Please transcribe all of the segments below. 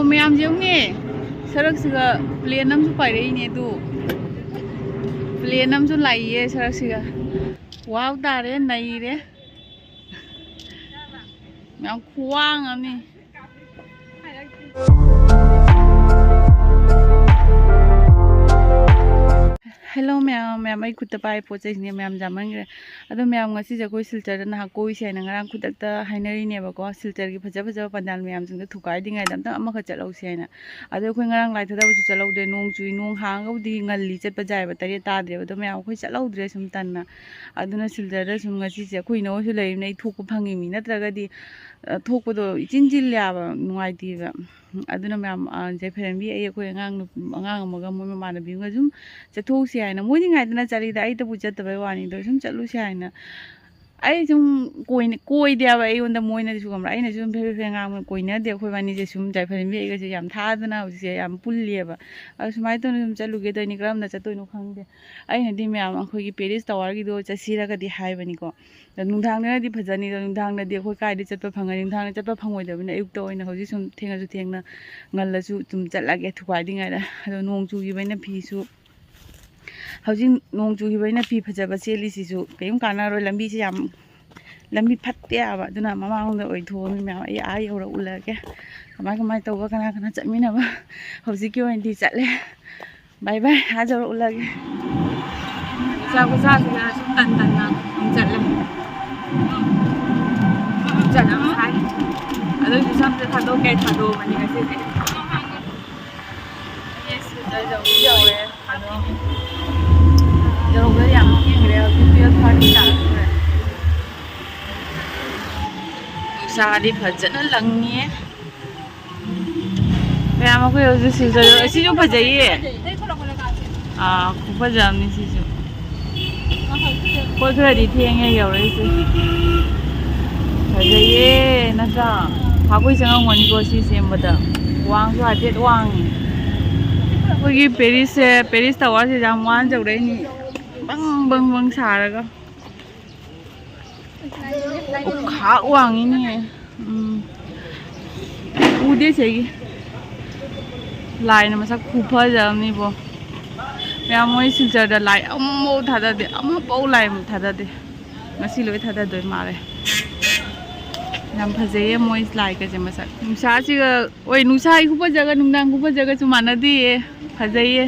ma'am जेंगे सरक सिगा plane नमसु पाइरइने दु plane नमसु लाइए सरक सिगा वाव तारे नईरे मैम खुवांग अमनी हेलो मैम मैम आई खुद पाए पोचने मैम जामंगे अदो मैम ngasi कोई सिल्चर ना कोई से नंगरांग खुदक्ता हाइनरिनेबको सिल्चर की फजा फजा पंडाल मैम सिंग थुकाई दिंगाय दमता अमख चलौसे हैना अदो कोई ngarang lai थदाबसु चलौदे नोंग चुई नोंग हांगौदी ngल्ली चटप जायबा तरे ताद्रे अदो मैम कोई चलौद्रे सुम तन्ना अदुना सिल्चर सुम ngasi से कोई नोसु लेइनै थोकु फंगी मी नत्रगदी थोकपदो इचिनजिल्याबा नुआइदिबा अदुना मैम जेफरेंबी अखोई अंगांग अमगा मोय ममानबीगा जुम चथोसे हाइना मोइनि गाइदना चलीदा आई तबु चतबय वानी दो सुम चलुसे हाइना आई सुम कोई देबा अयोंदा मोइना सुगम आइना सुम फे फे गांग कोइना दे अखोई वानी जे सुम जेफरेंबी अइगा जे याम थादना होसे याम पुल्लेबा सुमाइ तोन सुम चलुगे तोनि ग्रामदा चतोइनो खंगदे आइना दि मैम अखोई पेरिस टावर गिदो चसीरागदि हाइबनिको नुंधांगनादि फजनी नुंधांगनादि अखोई काइदि चतप फंगनि नुंधांगना चतप फंगोइदबनि अयुक्ता ओइना हौजि सुम थेंगासु थेंगना ngल्लासु तुम चलागे थुकाइदिङाइदा अदो नोंग चुगिबैना फिसु हौजि नोंग चुगिबैना फि फजबा चेलिसिसु कयम कानारोय लंबीसे याम लंबी फत्ते आबा अदुना ममांगदा ओइथोमि मैम आई आ यौरा उलगे कमाय कमाय तौबा कना कना चमिनाबा हौजि की ओइनदि चले बाय बाय हाजर उलगे चाको चासिना सुम तन तन्ना चले चला हाय अदो जुसामसे थादो के थादो मनि गसे yes जौरे अदो जौरे याम केंगरे वीडियो थार्टी तारे सादी फजन लंगे मैम अखोई हौजि सिल्चर असिजु फजइए खुफजमनि सिजु कोई खरदि थेंगे यौरैसे फजइए नत्रा फागोई चंगमनिको सि सेमबदा वांगसु हातेत वांगी अखोई पेरिस टावर से जाम वान जौरैनि बंग बंग बंग सारगा खा वांगिनी उदे सेगी लाइन मसक खुफजमनि बो मैम मोय सिल्चर लाई अमो थाददे अमो पौ लाई थाददे ngasi loi थाददोय मारे याम फजैये मोय लाई के जे मसक नुसा सिगा ओय नुसा खुफजगा नुंदांग खुफजगा सु मानदि फजैये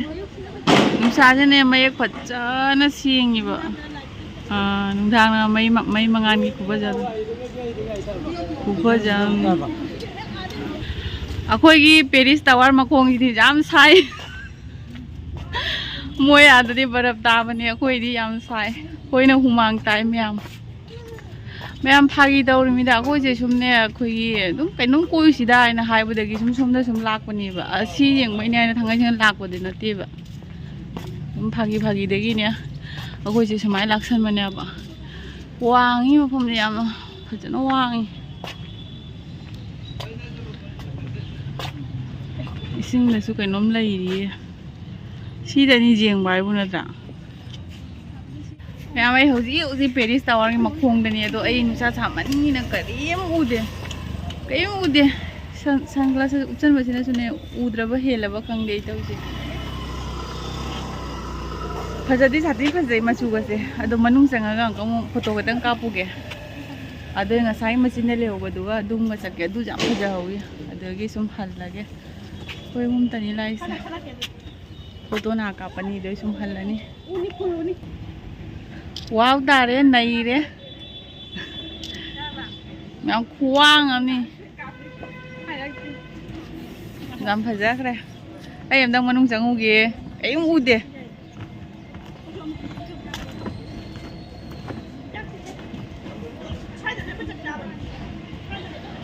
नुसा जने मयक फजना सिंगिबो नुंदांग मई मंगान की खुफजगा खुफजम अखोई पेरिस टावर मखोंगी जाम साई मोय आदि बरफ ताबने अखोईदी याम साई कोइना हुमांग ताई मैम मैम फागी तौरमीदा अखोइसे सुमने अखोई अदुम कैनोम कोइसिदा आइना हाइबदगी सुम सुमदा सुम लाकपनिबा असि येंगबैने आइना थांगाइसेन लाकपदि नतेबा सुम फागी फागीदगिने अखोइसे सुमाइ लाक्सनबनेबा वांगी मफमदे याम फजना वांगी इसिंगदसु कैनोम लैरिये सिदनी जेंगबा हाइबु नत्रा मैम आई हौजि पेरिस टावर की मखोंदनी अदो आई नुसा सामन्निना करीम उदे सनग्लास उचनबसिना सुने उद्रबा हेलबा खंगदे तौसे फजदी साथी फजै मचुगसे अदो मनुंग चंगागा अंकमु फोटो खतंग कापुगे अदो ngасai मचिने लेहोबदुगा दुंगा चके दु जाम फजहौई अदोगी सुम हल्लगे कोई मुम तनी लाइसे फोटो ना कापनी दो सुम हल्लनी वाव तारे नईरे मैम खुवांग अमनी जाम फजखरे आई अमदंग मनुंग चंगुगे आई उदे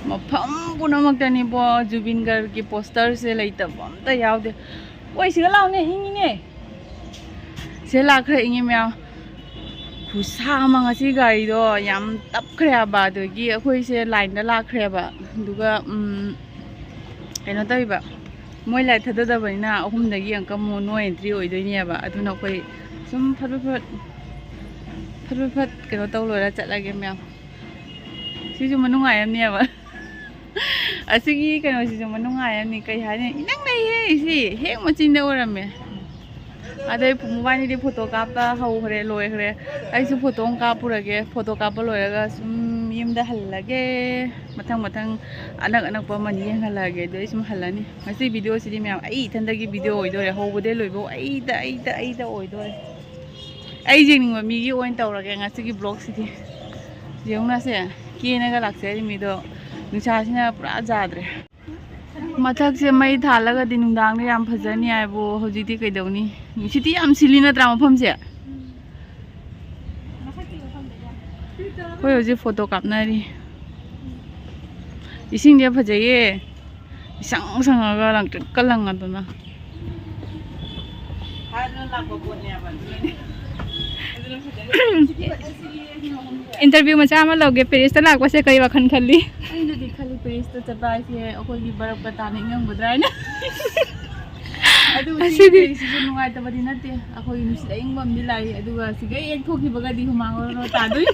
मफम पुनमक्तनी बो जुबिन गर्ग की पोस्टर से लेतब अमता यावदे ओइ सिगा लावने इंगिने से लाखरे इंगे ma'am खुसा ngasi gari do yam tapkhre ba do gi akhoi se line da lakhre ba duga kaino taiba moi lai thada da baina ahum da gi angka mo no entry oi doi ne ba aduna koi sum phat kaino taw lora chatlage myam si ju manung ai am ne ba ꯑꯁꯤꯒꯤ ꯀꯩꯅꯣꯁꯤꯁꯨ ꯅꯨꯡꯉꯥꯏꯔꯝꯅꯤ ꯀꯩ ꯍꯥꯏꯅꯤ ꯏꯅꯪ ꯂꯩꯍꯦ ꯁꯤ ꯍꯦꯛ ꯃꯆꯤꯟꯗ ꯑꯣꯏꯔꯝꯃꯦ ꯑꯗꯩ ꯃꯣꯕꯥꯏꯜꯗꯤ photo ꯀꯥꯞꯄ ꯍꯧꯈ꯭ꯔꯦ ꯂꯣꯏꯈ꯭ꯔꯦ ꯑꯩꯁꯨ ꯐꯣꯇꯣ ꯑꯃ ꯀꯥꯞꯄꯨꯔꯒꯦ ꯐꯣꯇꯣ ꯀꯥꯞꯄ ꯂꯣꯏꯔꯒ ꯁꯨꯝ ꯌꯨꯝꯗ ꯍꯜꯂꯒꯦ ꯃꯊꯪ ꯑꯅꯛ ꯑꯅꯛꯄ ꯑꯃꯅꯤ ꯌꯦꯡꯍꯜꯂꯛꯑꯒꯦ ꯑꯗꯨ ꯑꯩ ꯁꯨꯝ ꯍꯜꯂꯅꯤ ꯉꯁꯤ ꯚꯤꯗꯤꯑꯣꯁꯤꯗꯤ ꯃꯌꯥꯝ ꯑꯩ ꯏꯊꯟꯗꯒꯤ ꯚꯤꯗꯤꯑꯣ ꯑꯣꯏꯗꯣꯔꯦ ꯍꯧꯕꯗꯩ ꯂꯣꯏꯕꯧ ꯑꯩꯗ ꯑꯣꯏꯗꯣꯔꯦ ꯑꯩ ꯌꯦꯡꯅꯤꯡꯕ ꯃꯤꯒꯤ ꯑꯣꯏꯅ ꯇꯧꯔꯒꯦ ꯉꯁꯤꯒꯤ ꯕ꯭ꯂꯣꯒꯁꯤꯗꯤ ꯌꯦꯡꯉꯨꯅꯁꯦ ꯀꯦꯅꯒ ꯂꯥꯛꯆꯔꯤ ꯃꯤꯗꯣ ꯅꯨꯡꯁꯥꯁꯤꯅ ꯄꯨꯔꯥ ꯌꯥꯗ꯭ꯔꯦ ꯃꯊꯛꯁꯦ ꯃꯩ ꯊꯥꯜꯂꯒꯗꯤ ꯅꯨꯡꯗꯥꯡꯗ ꯌꯥꯝ ꯐꯖꯅꯤ ꯍꯥꯏꯕꯨ ꯍꯧꯖꯤꯛꯇꯤ ꯀꯩꯗꯧꯅꯤ ꯅꯨꯡꯁꯤꯠꯇꯤ ꯌꯥꯝ ꯁꯤꯜꯂꯤ ꯅꯠꯇ꯭ꯔꯥ ꯃꯐꯝꯁꯦ ꯑꯩꯈꯣꯏ ꯍꯧꯖꯤꯛ ꯐꯣꯇꯣ ꯀꯥꯞꯅꯔꯤ 이싱제ꯐꯖꯩꯌꯦ 이상 상하가 랑ตึꯛꯀ ꯂꯪꯉꯗꯅ इंटरव्यू मचा अमा लौगे पेरिसता लाक्पसे कई वखन खल्ली ꯑꯩꯅꯗꯤ ꯈꯜꯂꯤ ꯄꯦꯔꯤꯁꯇ ꯆꯠꯄ ꯍꯥꯏꯁꯦ ꯑꯩꯈꯣꯏꯒꯤ ꯕꯔꯞꯀ ꯇꯥꯅꯤꯡꯉꯝꯒꯗ꯭ꯔꯥ ꯍꯥꯏꯅ ꯑꯗꯨ ꯁꯤꯒꯤꯁꯤꯁꯨ ꯅꯨꯡꯉꯥꯏꯇꯕꯗꯤ ꯅꯠꯇꯦ ꯑꯩꯈꯣꯏ ꯅꯨꯡꯁꯤꯠ ꯑꯏꯪꯕ ꯑꯃꯗꯤ ꯂꯥꯛꯏ ꯑꯗꯨꯒ ꯁꯤꯒ ꯍꯦꯛ ꯊꯣꯛꯈꯤꯕꯒꯗꯤ ꯍꯨꯃꯥꯡ ꯑꯣꯏꯔꯣ ꯇꯥꯗꯣꯏ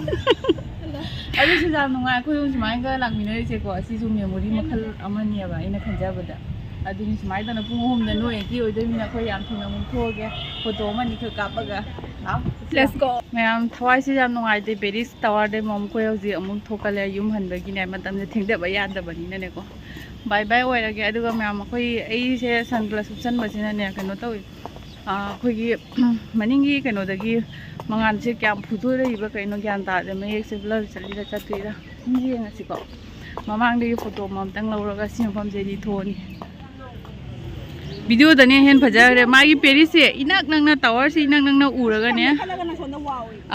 ꯑꯗꯨꯁꯨ ꯌꯥꯝ ꯅꯨꯡꯉꯥꯏ ꯑꯩꯈꯣꯏ ꯁꯨꯃꯥꯏꯅꯒ ꯂꯥꯛꯃꯤꯟꯅꯔꯤꯁꯦꯀꯣ ꯑꯁꯤꯁꯨ ꯃꯦꯃꯣꯔꯤ ꯃꯈꯜ ꯑꯃꯅꯦꯕ ꯑꯩꯅ ꯈꯟꯖꯕꯗ ꯑꯗꯨꯅꯤ ꯁꯨꯃꯥꯏꯅ ꯇꯧꯅ ꯄꯨꯡ 3ꯗ ꯅꯣ ꯑꯦꯟꯇ꯭ꯔꯤ ꯑꯣꯏꯗꯣꯏꯅꯤꯅ ꯑꯩꯈꯣꯏ ꯌꯥꯝ ꯊꯨꯅ ꯑꯃꯨꯛ ꯊꯣꯛꯑꯒꯦ ꯐꯣꯇꯣ ꯑꯃꯅꯤ ꯈꯛ ꯀꯥꯞꯄꯒ लेट्स गो ꯃꯌꯥꯝ ꯊꯋꯥꯏꯁꯦ ꯌꯥꯝ ꯅꯨꯡꯉꯥꯏꯇꯦ ꯄꯦꯔꯤꯁ ꯇꯋꯥꯔꯗꯩ ꯑꯩꯈꯣꯏ ꯍꯧꯖꯤꯛ ꯑꯃꯨꯛ ꯊꯣꯛꯀꯠꯂꯦ ꯌꯨꯝ ꯍꯟꯕꯒꯤꯅꯦ ꯃꯇꯝꯁꯦ ꯊꯦꯡꯗꯕ ꯌꯥꯗꯕꯅꯤꯅꯅꯦꯀꯣ ꯕꯥꯏ ꯕꯥꯏ ꯑꯣꯏꯔꯒꯦ ꯑꯗꯨꯒ ꯃꯌꯥꯝ ꯑꯩꯁꯦ ꯁꯟꯒ꯭ꯂꯥꯁ ꯎꯞꯁꯟꯕꯁꯤꯅꯅꯦ ꯀꯩꯅꯣ ꯇꯧꯏ ꯑꯩꯈꯣꯏꯒꯤ ꯃꯅꯤꯡꯒꯤ ꯀꯩꯅꯣꯗꯒꯤ ꯃꯉꯥꯟꯁꯦ ꯀꯌꯥꯝ ꯐꯨꯗꯣꯔꯛꯏꯕ ꯀꯩꯅꯣ ꯒ꯭ꯌꯥꯟ ꯇꯥꯗꯦ ꯃꯌꯦꯛꯁꯦ ꯕ꯭ꯂꯔ ꯆꯠꯂꯤꯔ ꯆꯠꯇ꯭ꯔꯤꯔ ꯌꯦꯡꯉꯁꯤꯀꯣ ꯃꯃꯥꯡꯗꯒꯤ ꯐꯣꯇꯣ ꯑꯃꯇꯪ ꯂꯧꯔꯒ ꯁꯤ ꯃꯐꯝꯁꯦꯗꯤ ꯊꯣꯛꯑꯅꯤ ꯚꯤꯗꯤꯑꯣꯗꯅꯦ ꯍꯦꯟꯅ ꯐꯖꯈ꯭ꯔꯦ ꯃꯥꯒꯤ ꯄꯦꯔꯤꯁꯁꯦ ꯏꯅꯛ ꯅꯛꯅ ꯇꯥꯋꯔꯁꯦ ꯏꯅꯛ ꯅꯛꯅ ꯎꯔꯒꯅꯦ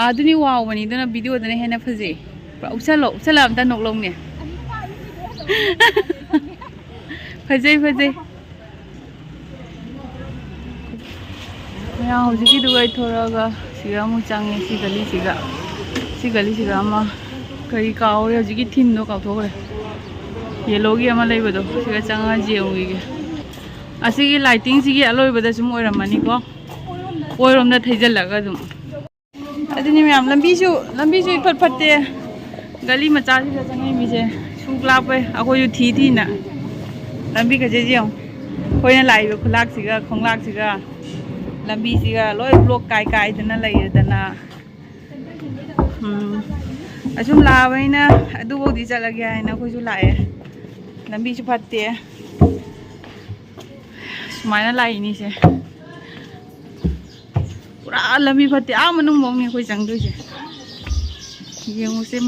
ꯑꯗꯨꯅꯤ ꯋꯥꯎꯕꯅꯤ ꯑꯗꯨꯅ ꯚꯤꯗꯤꯑꯣꯗꯅ ꯍꯦꯟꯅ ꯐꯖꯩ ꯎꯞꯁꯜꯂꯣ ꯑꯝꯇ ꯅꯣꯛꯂꯧꯅꯦ ꯐꯖꯩ ꯃꯌꯥꯝ ꯍꯧꯖꯤꯛꯀꯤꯗꯨꯒ ꯑꯩ ꯊꯣꯔꯛꯑꯒ ꯁꯤꯒ ꯑꯃꯨꯛ ꯆꯪꯉꯦ ꯁꯤ ꯒꯂꯤꯁꯤꯒ ꯑꯃ ꯀꯔꯤ ꯀꯥꯎꯔꯦ ꯍꯧꯖꯤꯛꯀꯤ ꯊꯤꯝꯗꯣ ꯀꯥꯎꯊꯣꯛꯈ꯭ꯔꯦ ꯌꯦꯂꯣꯒꯤ ꯑꯃ ꯂꯩꯕꯗꯣ ꯁꯤꯒ ꯆꯪꯉꯒ ꯌꯦꯡꯉꯨꯒꯤꯒꯦ ꯑꯁꯤꯒꯤ ꯂꯥꯏꯇꯤꯡꯁꯤꯒꯤ ꯑꯂꯣꯏꯕꯗ ꯁꯨꯝ ꯑꯣꯏꯔꯝꯃꯅꯤꯀꯣ ꯑꯣꯏꯔꯣꯝꯗ ꯊꯩꯖꯤꯜꯂꯒ ꯑꯗꯨꯝ ꯑꯗꯨꯅꯤ ꯃꯌꯥꯝ ꯂꯝꯕꯤꯁꯨ ꯏꯐꯠ ꯐꯠꯇꯦ ꯒꯂꯤ ꯃꯆꯥꯁꯤꯗ ꯆꯪꯉꯛꯏꯃꯤꯁꯦ ꯁꯨꯛ ꯂꯥꯞꯄꯩ ꯑꯩꯈꯣꯏꯁꯨ ꯊꯤꯅ ꯂꯝꯕꯤ ꯈꯖꯩꯁꯦ ꯌꯦꯡꯉꯨ ꯑꯩꯈꯣꯏꯅ ꯂꯥꯛꯏꯕ ꯈꯨꯂꯥꯛꯁꯤꯒ ꯈꯣꯡꯂꯥꯛꯁꯤꯒ ꯂꯝꯕꯤꯁꯤꯒ ꯂꯣꯏ ꯕ꯭ꯂꯣꯛ ꯀꯥꯏꯗꯅ ꯂꯩꯔꯗꯅ ꯑꯁꯨꯝ ꯂꯥꯛꯑꯕꯅꯤꯅ ꯑꯗꯨꯐꯥꯎꯗꯤ ꯆꯠꯂꯒꯦ ꯍꯥꯏꯅ ꯑꯩꯈꯣꯏꯁꯨ ꯂꯥꯛꯑꯦ ꯂꯝꯕꯤꯁꯨ ꯐꯠꯇꯦ ꯁꯨꯃꯥꯏꯅ ꯂꯥꯛꯏꯅꯤꯁꯦ ꯄꯨꯔꯥ ꯂꯝꯕꯤ ꯐꯠꯇꯦ ꯃꯅꯨꯡꯐꯥꯎꯅꯤ ꯑꯩꯈꯣꯏ ꯆꯪꯗꯣꯏꯁꯦ ꯌꯦꯡꯉꯨꯁꯦ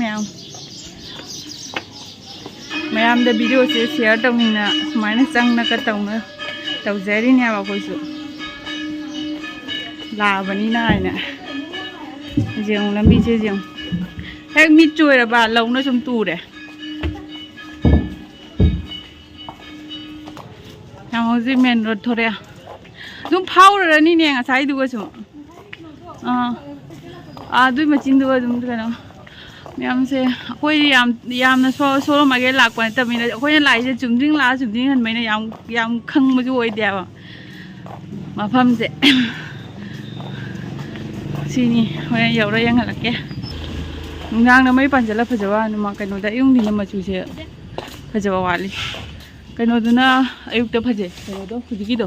ꯃꯌꯥꯝꯗ ꯚꯤꯗꯤꯑꯣꯁꯦ ꯁꯤꯌꯔ ꯇꯧꯅꯤꯡꯅ ꯁꯨꯃꯥꯏꯅ ꯆꯪꯅꯒ ꯇꯧꯖꯔꯤꯅꯦꯕ ꯑꯩꯈꯣꯏꯁꯨ ꯂꯥꯛꯑꯕꯅꯤꯅ ꯍꯥꯏꯅ ꯌꯦꯡꯉꯨ ꯂꯝꯕꯤꯁꯦ ꯌꯦꯡꯉꯨ ꯍꯦꯛ ꯃꯤꯠ ꯆꯣꯏꯔꯕ ꯂꯧꯅ ꯁꯨꯝ ꯇꯨꯔꯦ ꯌꯥꯝ ꯍꯧꯖꯤꯛ ꯃꯦꯟ ꯔꯣꯗ ꯊꯣꯔꯛꯑꯦ ꯑꯗꯨꯝ ꯐꯥꯎꯔꯔꯅꯤꯅꯦ ꯉꯁꯥꯏꯗꯨꯒ ꯁꯨꯝ ꯑꯗꯨꯏ ꯃꯆꯤꯟꯗꯨꯒ ꯑꯗꯨꯝ ꯀꯩꯅꯣ ꯃꯌꯥꯝꯁꯦ ꯑꯩꯈꯣꯏ ꯌꯥꯝꯅ ꯁꯣꯔꯣꯃꯒꯦ ꯂꯥꯛꯄ ꯅꯠꯇꯕꯅꯤꯅ ꯑꯩꯈꯣꯏꯅ ꯂꯥꯛꯏꯁꯦ ꯆꯨꯝꯗ꯭ꯔꯤꯡ ꯂꯥꯛꯑ ꯆꯨꯝꯗ꯭ꯔꯤꯡ ꯍꯟꯕꯩꯅ ꯌꯥꯝ ꯈꯪꯕꯁꯨ ꯑꯣꯏꯗꯦꯕ ꯃꯐꯝꯁꯦ ꯁꯤꯅꯤ ꯍꯣꯔꯦꯟ ꯌꯧꯔ ꯌꯦꯡꯍꯜꯂꯛꯀꯦ ꯅꯨꯡꯗꯥꯡꯗ ꯃꯩ ꯄꯥꯟꯁꯤꯜꯂ ꯐꯖꯕ ꯀꯩꯅꯣꯗ ꯑꯌꯨꯛꯅꯤꯅ ꯃꯆꯨꯁꯦ ꯐꯖꯕ ꯋꯥꯠꯂꯤ ꯀꯩꯅꯣꯗꯨꯅ ꯑꯌꯨꯛꯇ ꯐꯖꯩ ꯀꯩꯅꯣꯗꯣ ꯍꯧꯖꯤꯛꯀꯤꯗꯣ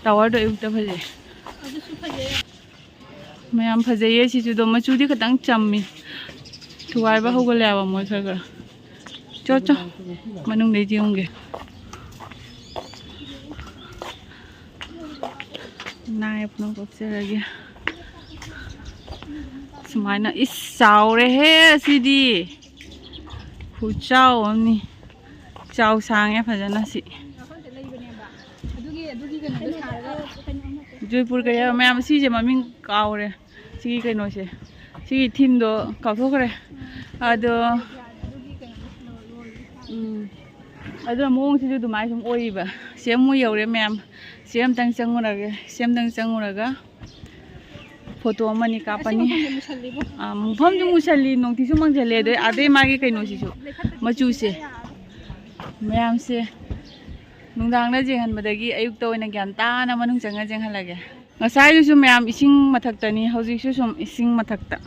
ꯇꯥꯋꯔꯗꯣ ꯑꯌꯨꯛꯇ ꯐꯖꯩ ꯃꯌꯥꯝ ꯐꯖꯩꯌꯦ ꯁꯤꯁꯨꯗꯣ ꯃꯆꯨꯗꯤ ꯈꯤꯇꯪ ꯆꯝꯃꯤ ꯊꯨꯒꯥꯏꯕ ꯍꯧꯒꯠꯂꯦꯕ ꯃꯣꯏ ꯈꯔ ꯆꯣ ꯃꯅꯨꯡꯗꯩ ꯌꯦꯡꯒꯦ ꯅꯥꯏꯞꯅ ꯀꯣꯛꯆꯔꯒꯦ ꯁꯨꯃꯥꯏꯅ ꯆꯥꯎꯔꯦꯍꯦ ꯑꯁꯤꯗꯤ ꯈꯨꯆꯥꯎ ꯑꯃꯅꯤ ꯆꯥꯎ ꯁꯥꯡꯉꯦ ꯐꯖꯅ ꯁꯤ ꯖꯣꯏꯄꯨꯔ ꯀꯩ ꯍꯥꯏꯕ ꯃꯌꯥꯝ ꯁꯤꯁꯦ ꯃꯃꯤꯡ ꯀꯥꯎꯔꯦ ꯁꯤꯒꯤ ꯀꯩꯅꯣꯁꯦ ꯁꯤꯒꯤ ꯊꯤꯝꯗꯣ ꯀꯥꯎꯊꯣꯛꯈ꯭ꯔꯦ ꯑꯗꯣ ꯑꯗꯨꯅ ꯃꯑꯣꯡꯁꯤꯁꯨ ꯑꯗꯨꯃꯥꯏꯅ ꯁꯨꯝ ꯑꯣꯏꯔꯤꯕ ꯁꯤ ꯑꯃꯨꯛ ꯌꯧꯔꯦ ꯃꯌꯥꯝ ꯁꯤ ꯑꯃꯇꯪ ꯆꯪꯉꯨꯔꯒ ꯐꯣꯇꯣ ꯑꯃꯅꯤ ꯀꯥꯞꯄꯅꯤ ꯃꯐꯝꯁꯨ ꯃꯨꯁꯜꯂꯤ ꯅꯣꯡꯊꯤꯁꯨ ꯃꯪꯁꯜꯂꯦ ꯑꯗꯩ ꯃꯥꯒꯤ ꯀꯩꯅꯣꯁꯤꯁꯨ ꯃꯆꯨꯁꯦ ꯃꯌꯥꯝꯁꯦ ꯅꯨꯡꯗꯥꯡꯗ ꯌꯦꯡꯍꯟꯕꯗꯒꯤ ꯑꯌꯨꯛꯇ ꯑꯣꯏꯅ ꯒ꯭ꯌꯥꯟ ꯇꯥꯅ ꯃꯅꯨꯡ ꯆꯪꯉ ꯌꯦꯡꯍꯜꯂꯒꯦ ꯉꯁꯥꯏꯗꯨꯁꯨ ꯃꯌꯥꯝ ꯏꯁꯤꯡ ꯃꯊꯛꯇꯅꯤ ꯍꯧꯖꯤꯛꯁꯨ ꯁꯨꯝ ꯏꯁꯤꯡ ꯃꯊꯛꯇ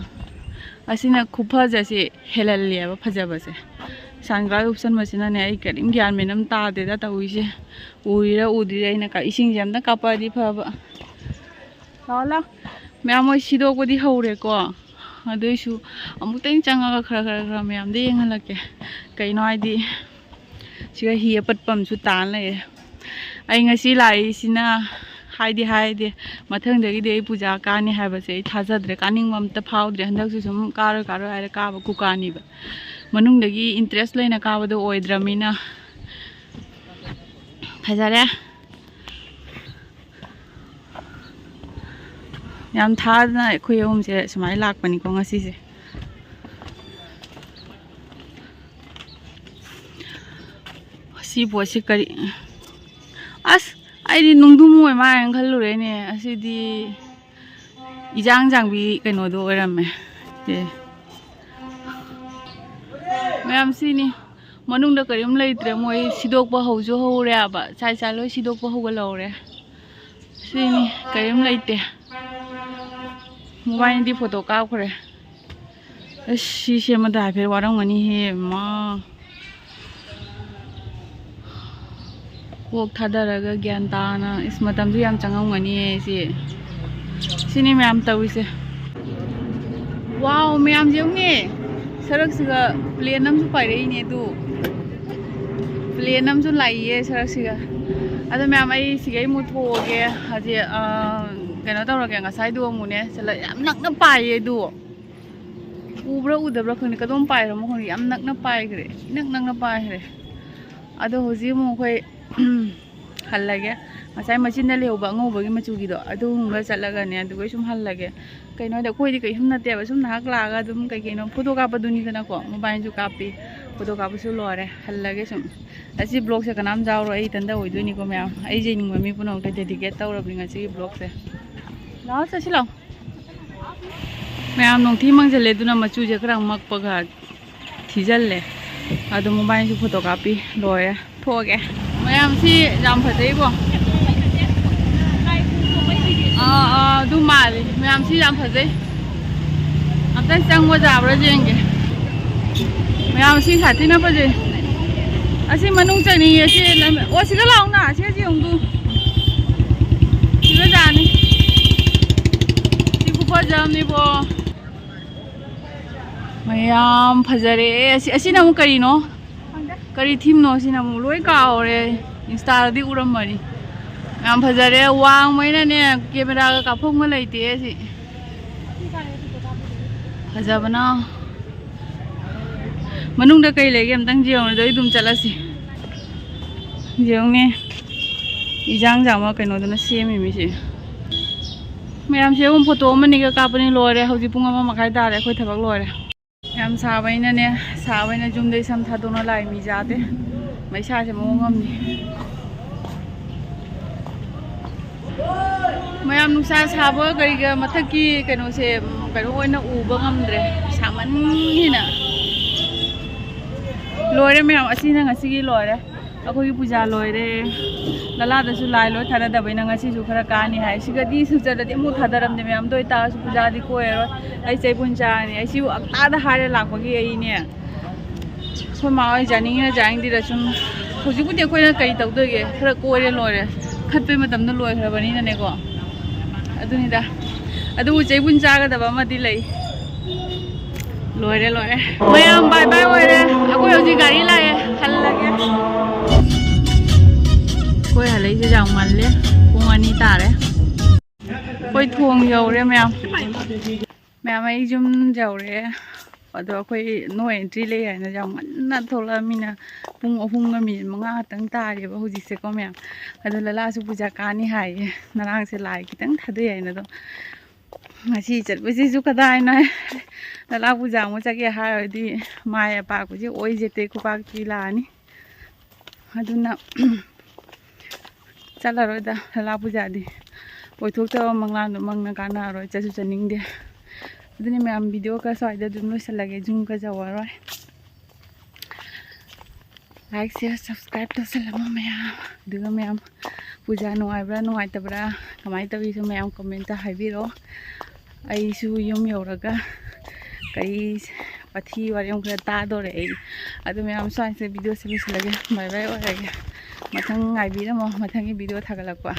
ꯑꯁꯤꯅ ꯈꯨꯐꯖꯁꯦ ꯍꯦꯜꯍꯜꯂꯦꯕ ꯐꯖꯕꯁꯦ ꯁꯟꯒ꯭ꯂꯥꯁ ꯎꯞꯁꯟꯕꯁꯤꯅꯅꯦ ꯑꯩ ꯀꯔꯤꯝ ꯒ꯭ꯌꯥꯟ ꯃꯦꯟ ꯑꯃ ꯇꯥꯗꯦꯗ ꯇꯧꯔꯤꯁꯦ ꯎꯔꯤꯔ ꯎꯗ꯭ꯔꯤꯔ ꯑꯩꯅ ꯏꯁꯤꯡꯁꯦ ꯑꯝꯇ ꯀꯥꯞꯄꯛꯑꯗꯤ ꯐꯕ ꯂꯥꯛꯑꯣ ꯂꯥꯛꯑꯣ ꯃꯌꯥꯝ ꯃꯣꯏ ꯁꯤꯗꯣꯛꯄꯗꯤ ꯍꯧꯔꯦꯀꯣ ꯑꯗꯨꯏꯁꯨ ꯑꯃꯨꯛꯇꯪ ꯆꯪꯉꯒ ꯈꯔ ꯃꯌꯥꯝꯗ ꯌꯦꯡꯍꯜꯂꯛꯀꯦ ꯀꯩꯅꯣ ꯍꯥꯏꯗꯤ ꯁꯤꯒ ꯍꯤ ꯑꯄꯠꯄ ꯑꯃꯁꯨ ꯇꯥꯅ ꯂꯩꯔꯦ ꯑꯩ ꯉꯁꯤ ꯂꯥꯛꯏꯁꯤꯅ ꯍꯥꯏꯗꯤ ꯃꯊꯪꯗꯒꯤꯗꯤ ꯑꯩ ꯄꯨꯖꯥ ꯀꯥꯅꯤ ꯍꯥꯏꯕꯁꯦ ꯑꯩ ꯊꯥꯖꯗ꯭ꯔꯦ ꯀꯥꯅꯤꯡꯕ ꯑꯝꯇ ꯐꯥꯎꯗ꯭ꯔꯦ ꯍꯟꯗꯛꯁꯨ ꯁꯨꯝ ꯀꯥꯔꯣꯏ ꯍꯥꯏꯔ ꯀꯥꯕ ꯀꯨꯀꯥꯅꯤꯕ ꯃꯅꯨꯡꯗꯒꯤ ꯏꯟꯇꯔꯦꯁ ꯂꯩꯅ ꯀꯥꯕꯗꯣ ꯑꯣꯏꯗ꯭ꯔꯕꯅꯤꯅ ꯐꯖꯔꯦ ꯌꯥꯝ ꯊꯥꯗꯅ ꯑꯩꯈꯣꯏ ꯑꯍꯨꯝꯁꯦ ꯁꯨꯃꯥꯏꯅ ꯂꯥꯛꯄꯅꯤꯀꯣ ꯉꯁꯤꯁꯦ ꯁꯤ ꯄꯣꯠꯁꯤ ꯀꯔꯤ ꯑꯁ ꯑꯩꯗꯤ ꯅꯨꯡꯗꯨꯝ ꯑꯣꯏ ꯃꯥꯜꯂꯦꯅ ꯈꯜꯂꯨꯔꯦꯅꯦ ꯑꯁꯤꯗꯤ ꯏꯖꯥꯡꯖꯥꯡꯕꯤ ꯀꯩꯅꯣꯗꯣ ꯑꯣꯏꯔꯝꯃꯦ ꯃꯌꯥꯝ ꯁꯤꯅꯤ ꯃꯅꯨꯡꯗ ꯀꯔꯤꯝ ꯂꯩꯇ꯭ꯔꯦ ꯃꯣꯏ ꯁꯤꯗꯣꯛꯄ ꯍꯧꯁꯨ ꯍꯧꯔꯦꯕ ꯁꯥꯏ ꯂꯣꯏ ꯁꯤꯗꯣꯛꯄ ꯍꯧꯒꯠꯍꯧꯔꯦ ꯁꯤꯅꯤ ꯀꯔꯤꯝ ꯂꯩꯇꯦ ꯃꯣꯕꯥꯏꯜꯗꯤ ꯐꯣꯇꯣ ꯀꯥꯞꯈ꯭ꯔꯦ ꯑꯁ ꯁꯤ ꯁꯦꯝꯕꯗ ꯍꯥꯏꯐꯦꯠ ꯋꯥꯔꯝꯒꯅꯤꯍꯦ ꯃꯥ ꯀꯣꯛ ꯊꯥꯗꯔꯒ ꯒ꯭ꯌꯥꯟ ꯇꯥꯅ ꯏꯁ ꯃꯇꯝꯁꯨ ꯌꯥꯝ ꯆꯪꯉꯝꯒꯅꯤꯌꯦ ꯁꯤꯅꯤ ꯃꯌꯥꯝ ꯇꯧꯔꯤꯁꯦ ꯋꯥꯎ ꯃꯌꯥꯝ ꯌꯦꯡꯉꯦ ꯁꯔꯛꯁꯤꯒ ꯄ꯭ꯂꯦꯟ ꯑꯃꯁꯨ ꯄꯥꯏꯔꯛꯏꯅꯦ ꯑꯗꯨ ꯄ꯭ꯂꯦꯟ ꯑꯃꯁꯨ ꯂꯥꯛꯏꯌꯦ ꯁꯔꯛꯁꯤꯒ ꯑꯗꯣ ꯃꯌꯥꯝ ꯑꯩ ꯁꯤꯒꯩ ꯃꯨꯠꯊꯣꯛꯑꯒꯦ ꯍꯧꯖꯤꯛ ꯀꯩꯅꯣ ꯇꯧꯔꯒꯦ ꯉꯁꯥꯏꯗꯨ ꯑꯃꯨꯛꯅꯦ ꯌꯥꯝ ꯅꯛꯅ ꯄꯥꯏꯌꯦ ꯑꯗꯨ ꯎꯕ꯭ꯔꯥ ꯎꯗꯕ꯭ꯔꯥ ꯈꯪꯗꯦ ꯀꯗꯣꯝ ꯄꯥꯏꯔꯃꯣ ꯈꯪꯗꯦ ꯌꯥꯝ ꯅꯛꯅ ꯄꯥꯏꯈ꯭ꯔꯦ ꯏꯅꯛ ꯅꯛꯅ ꯄꯥꯏꯈ꯭ꯔꯦ ꯑꯗꯣ ꯍꯧꯖꯤꯛ ꯑꯃꯨꯛ ꯑꯩꯈꯣꯏ ꯍꯜꯂꯒꯦ ꯉꯁꯥꯏ ꯃꯆꯤꯟꯗ ꯂꯩꯍꯧꯕ ꯑꯉꯧꯕꯒꯤ ꯃꯆꯨꯒꯤꯗꯣ ꯑꯗꯨ ꯍꯨꯝꯕ ꯆꯠꯂꯒꯅꯦ ꯑꯗꯨꯒ ꯁꯨꯝ ꯍꯜꯂꯒꯦ ꯀꯩꯅꯣꯗ ꯑꯩꯈꯣꯏꯗꯤ ꯀꯩꯁꯨꯝ ꯅꯠꯇꯦꯕ ꯁꯨꯝ ꯅꯍꯥꯛ ꯂꯥꯛꯑꯒ ꯑꯗꯨꯝ ꯀꯩꯅꯣ ꯐꯣꯇꯣ ꯀꯥꯞꯄꯗꯨꯅꯤꯗꯅꯀꯣ ꯃꯣꯕꯥꯏꯜꯁꯨ ꯀꯥꯞꯄꯤ ꯐꯣꯇꯣ ꯀꯥꯞꯄꯁꯨ ꯂꯣꯏꯔꯦ ꯍꯜꯂꯒꯦ ꯁꯨꯝ ꯑꯁꯤ ꯕ꯭ꯂꯣꯛꯁꯦ ꯀꯅꯥꯝ ꯌꯥꯎꯔꯣꯏ ꯑꯩ ꯏꯊꯟꯇ ꯑꯣꯏꯗꯣꯏꯅꯤꯀꯣ ꯃꯌꯥꯝ ꯑꯩ ꯌꯦꯡꯅꯤꯡꯕ ꯃꯤ ꯄꯨꯝꯅꯃꯛꯇ ꯗꯦꯗꯤꯀꯦꯠ ꯇꯧꯔꯕꯅꯤ ꯉꯁꯤꯒꯤ ꯕ꯭ꯂꯣꯛꯁꯦ ꯂꯥꯛꯑꯣ ꯆꯠꯁꯤ ꯂꯥꯛꯑꯣ ꯃꯌꯥꯝ ꯅꯣꯡꯊꯤ ꯃꯪꯖꯜꯂꯦ ꯑꯗꯨꯅ ꯃꯆꯨꯁꯦ ꯈꯔ ꯃꯛꯄꯒ ꯊꯤꯖꯜꯂꯦ ꯑꯗꯣ ꯃꯣꯕꯥꯏꯜꯁꯨ ꯐꯣꯇꯣ ꯀꯥꯞꯄꯤ ꯂꯣꯏꯔꯦ ꯊꯣꯛꯑꯒꯦ ꯃꯌꯥꯝ ꯁꯤ ꯌꯥꯝ ꯐꯖꯩꯀꯣ ꯑꯗꯨ ꯃꯥꯜꯂꯤ ꯃꯌꯥꯝ ꯁꯤ ꯌꯥꯝ ꯐꯖꯩ ꯑꯝꯇꯪ ꯆꯪꯕ ꯌꯥꯕ꯭ꯔꯥ ꯌꯦꯡꯒꯦ ꯃꯌꯥꯝ ꯁꯤ ꯁꯥꯊꯤꯅ ꯐꯖꯩ ꯑꯁꯤ ꯃꯅꯨꯡ ꯆꯪꯅꯤꯡꯉꯦ ꯁꯤ ꯑꯣ ꯁꯤꯗ ꯂꯥꯛꯎꯅ ꯁꯤꯒ ꯌꯦꯡꯉꯨ ꯁꯤꯒ ꯌꯥꯅꯤ ꯁꯤ ꯈꯨꯐꯖꯝꯅꯤꯕꯣ ꯃꯌꯥꯝ ꯐꯖꯔꯦ ꯑꯁꯤꯅ ꯑꯃꯨꯛ ꯀꯔꯤꯅꯣ ꯀꯔꯤ ꯊꯤꯝꯅꯣ ꯁꯤꯅ ꯑꯃꯨꯛ ꯂꯣꯏ ꯀꯥꯎꯔꯦ ꯏꯟꯁꯇꯥꯗꯗꯤ ꯎꯔꯝꯃꯅꯤ ꯌꯥꯝ ꯐꯖꯔꯦ ꯋꯥꯡꯕꯅꯤꯅꯅꯦ ꯀꯦꯃꯦꯔꯥꯒ ꯀꯥꯞꯐꯝꯒ ꯂꯩꯇꯦ ꯁꯤ ꯐꯖꯕꯅ ꯃꯅꯨꯡꯗ ꯀꯩ ꯂꯩꯒꯦ ꯑꯝꯇꯪ ꯌꯦꯡꯉꯨꯗ ꯑꯩ ꯑꯗꯨꯝ ꯆꯠꯂꯁꯤ ꯌꯦꯡꯉꯨꯅꯦ ꯏꯖꯥꯡ ꯖꯥꯡꯕ ꯀꯩꯅꯣꯗꯨꯅ ꯁꯦꯝꯃꯤꯃꯤꯁꯦ ꯃꯌꯥꯝꯁꯦ ꯑꯃꯨꯛ ꯐꯣꯇꯣ ꯑꯃꯅꯤꯒ ꯀꯥꯞꯄꯅꯤ ꯂꯣꯏꯔꯦ ꯍꯧꯖꯤꯛ ꯄꯨꯡ 1:30 ꯇꯥꯔꯦ ꯑꯩꯈꯣꯏ ꯊꯕꯛ ꯂꯣꯏꯔꯦ ꯌꯥꯝ ꯁꯥꯕꯩꯅꯅꯦ ꯌꯨꯝꯗꯩ ꯁꯝ ꯊꯥꯗꯣꯛꯅ ꯂꯥꯛꯏ ꯃꯤ ꯌꯥꯗꯦ ꯃꯩꯁꯥꯁꯦ ꯃꯑꯣꯡ ꯑꯃꯅꯤ ꯃꯌꯥꯝ ꯅꯨꯡꯁꯥ ꯁꯥꯕ ꯀꯔꯤꯒ ꯃꯊꯛꯀꯤ ꯀꯩꯅꯣꯁꯦ ꯀꯩꯅꯣ ꯑꯣꯏꯅ ꯎꯕ ꯉꯝꯗ꯭ꯔꯦ ꯁꯥꯃꯟꯒꯤꯅ ꯂꯣꯏꯔꯦ ꯃꯌꯥꯝ ꯑꯁꯤꯅ ꯉꯁꯤꯒꯤ ꯂꯣꯏꯔꯦ ꯑꯩꯈꯣꯏꯒꯤ ꯄꯨꯖꯥ ꯂꯣꯏꯔꯦ ꯂꯂꯥꯗꯁꯨ ꯂꯥꯏ ꯂꯣꯏ ꯊꯥꯅꯗꯕꯩꯅ ꯉꯁꯤꯁꯨ ꯈꯔ ꯀꯥꯅꯤ ꯍꯥꯏ ꯁꯤꯒꯗꯤ ꯁꯤꯜꯆꯔꯗꯗꯤ ꯑꯃꯨꯛ ꯊꯥꯗꯔꯝꯗꯦ ꯃꯌꯥꯝꯗꯣ ꯑꯣꯏꯇꯥꯔꯁꯨ ꯄꯨꯖꯥꯗꯤ ꯀꯣꯏꯔꯔꯣꯏ ꯑꯩ ꯆꯩꯕꯨꯟ ꯆꯥꯔꯅꯤ ꯑꯩ ꯁꯤꯕꯨ ꯑꯛꯇꯥꯗ ꯍꯥꯏꯔ ꯂꯥꯛꯄꯒꯤ ꯑꯩꯅꯦ ꯑꯩꯈꯣꯏ ꯃꯥ ꯍꯣꯏ ꯆꯥꯅꯤꯡꯉꯤꯔ ꯆꯥꯅꯤꯡꯗꯦꯔ ꯁꯨꯝ ꯍꯧꯖꯤꯛꯄꯨꯗꯤ ꯑꯩꯈꯣꯏꯅ ꯀꯔꯤ ꯇꯧꯗꯣꯏꯒꯦ ꯈꯔ ꯀꯣꯏꯔꯦ ꯂꯣꯏꯔꯦ ꯈꯠꯄꯩ ꯃꯇꯝꯗ ꯂꯣꯏꯈ꯭ꯔꯕꯅꯤꯅꯅꯦꯀꯣ ꯑꯗꯨꯅꯤꯗ ꯑꯗꯨꯕꯨ ꯆꯩꯕꯨꯟ ꯆꯥꯒꯗꯕ ꯑꯃꯗꯤ ꯂꯩ ꯂꯣꯏꯔꯦ ꯃꯌꯥꯝ ꯕꯥꯏ ꯕꯥꯏ ꯑꯣꯏꯔꯦ ꯑꯩꯈꯣꯏ ꯍꯧꯖꯤꯛ ꯒꯥꯔꯤ ꯂꯥꯛꯑꯦ ꯍꯜꯂꯒꯦ ꯑꯩꯈꯣꯏ ꯍꯜꯂꯛꯏꯁꯦ ꯌꯥꯝ ꯉꯜꯂꯦ ꯄꯨꯡ 2 ꯇꯥꯔꯦ ꯑꯩꯈꯣꯏ ꯊꯣꯡ ꯌꯧꯔꯦ ꯃꯌꯥꯝ ꯑꯩ ꯌꯨꯝ ꯌꯧꯔꯦ ꯑꯗꯣ ꯑꯩꯈꯣই ꯅꯣ ꯑꯦꯟꯇ꯭ꯔꯤ ꯂꯩ ꯍꯥꯏꯅ ꯌꯥꯝ ꯉꯟꯅ ꯊꯣꯛꯂꯛꯑꯃꯤꯅ ꯄꯨꯡ 3:05 ꯈꯛꯇꯪ ꯇꯥꯔꯦꯕ ꯍꯧꯖꯤꯛꯁꯦꯀꯣ ꯃꯌꯥꯝ ꯑꯗꯣ ꯂꯂꯥꯁꯨ ꯄꯨꯖꯥ ꯀꯥꯅꯤ ꯍꯥꯏꯌꯦ ꯉꯔꯥꯡꯁꯦ ꯂꯥꯏ ꯈꯤꯇꯪ ꯊꯥꯗꯩ ꯍꯥꯏꯅ ꯑꯗꯣ ꯉꯁꯤ ꯆꯠꯄꯁꯤꯁꯨ ꯀꯗꯥꯏꯅꯣ ꯂꯂꯥ ꯄꯨꯖꯥ ꯑꯃꯨꯛ ꯆꯠꯀꯦ ꯍꯥꯏꯔꯗꯤ ꯃꯥꯏ ꯑꯄꯥꯛꯄꯁꯦ ꯑꯣꯏ ꯖꯦꯇꯦ ꯈꯨꯄꯥꯛꯇꯤ ꯂꯥꯛꯑꯅꯤ ꯑꯗꯨꯅ ꯆꯠꯂꯔꯣꯏꯗ ꯂꯂꯥ ꯄꯨꯖꯥꯗꯤ ꯑꯣꯏꯊꯣꯛꯇꯕ ꯃꯪꯂꯥꯟꯗꯣ ꯃꯪꯅ ꯀꯥꯟꯅꯔꯔꯣꯏ ꯆꯠꯁꯨ ꯆꯠꯅꯤꯡꯗꯦ ꯑꯗꯨꯅꯤ ꯃꯌꯥꯝ ꯚꯤꯗꯤꯑꯣ ꯈꯔ ꯁ꯭ꯋꯥꯏꯗ ꯑꯗꯨꯝ ꯂꯣꯏꯁꯤꯜꯂꯒꯦ ꯖꯨꯝꯒ ꯇꯧꯔꯔꯣꯏ ꯂꯥꯏꯛ ꯁꯤꯌꯔ ꯁꯕꯁꯀ꯭ꯔꯥꯏꯕ ꯇꯧꯁꯜꯂꯝꯃꯣ ꯃꯌꯥꯝ ꯑꯗꯨꯒ ꯃꯌꯥꯝ ꯄꯨꯖꯥ ꯅꯨꯡꯉꯥꯏꯕ꯭ꯔꯥ ꯅꯨꯡꯉꯥꯏꯇꯕ꯭ꯔꯥ ꯀꯃꯥꯏꯅ ꯇꯧꯋꯤꯁꯨ ꯃꯌꯥꯝ ꯀꯣꯃꯦꯟꯇ ꯍꯥꯏꯕꯤꯔꯛꯑꯣ ꯑꯩꯁꯨ ꯌꯨꯝ ꯌꯧꯔꯒ ꯀꯔꯤ ꯋꯥꯊꯤ ꯋꯥꯔꯦꯝ ꯈꯔ ꯇꯥꯗꯣꯔꯦ ꯑꯩ ꯑꯗꯨ ꯃꯌꯥꯝ ꯁ꯭ꯋꯥꯏꯁꯦ ꯚꯤꯗꯤꯑꯣꯁꯦ ꯂꯣꯏꯁꯤꯜꯂꯒꯦ ꯕꯥꯏ ꯕꯥꯏ ꯑꯣꯏꯔꯒꯦ ꯃꯊꯪ ꯉꯥꯏꯕꯤꯔꯝꯃꯣ ꯃꯊꯪꯒꯤ ꯚꯤꯗꯤꯑꯣ ꯊꯥꯒꯠꯂꯛꯄ